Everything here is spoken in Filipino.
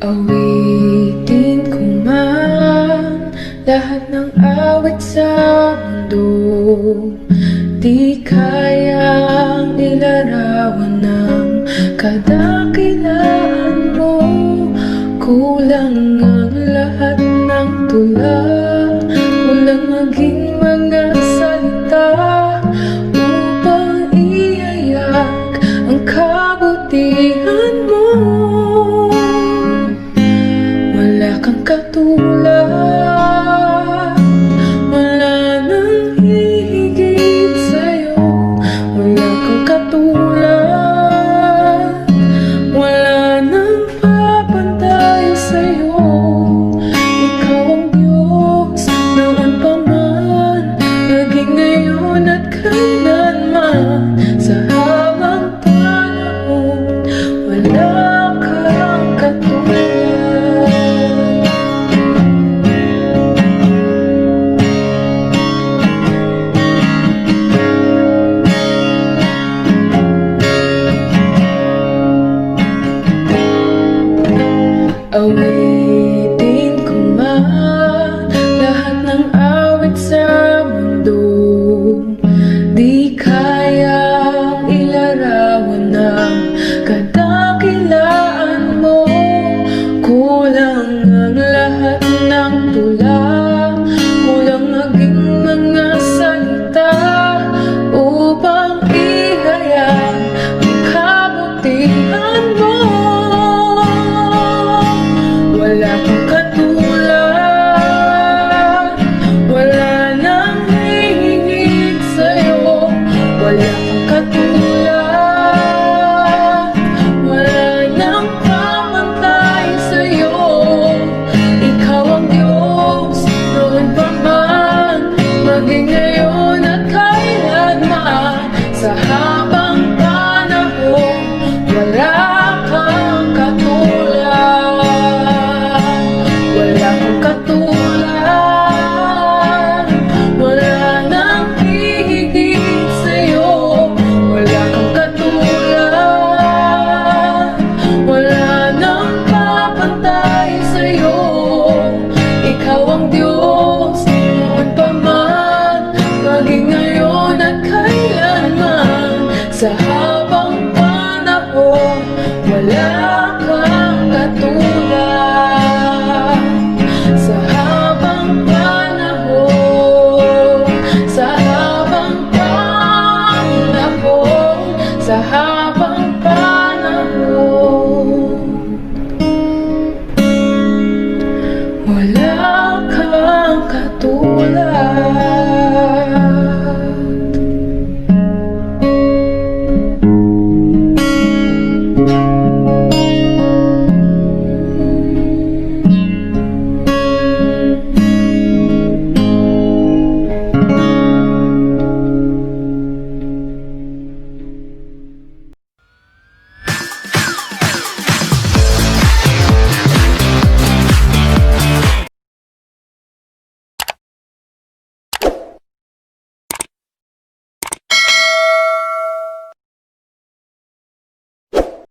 Awitin ko man lahat ng awit sa mundo, di kayang ilarawan ng kadakilaan mo. Kulang ang lahat ng tula, kulang maging mga salita upang iyayak ang kabutihan mo. Wala kang katulad, wala nang hihigit sa'yo. Wala kang katulad, wala nang papantay sa'yo. Ikaw ang Diyos noon pa man, naging ngayon at kailanman. Sa habang panahon, wala kang katulad. Away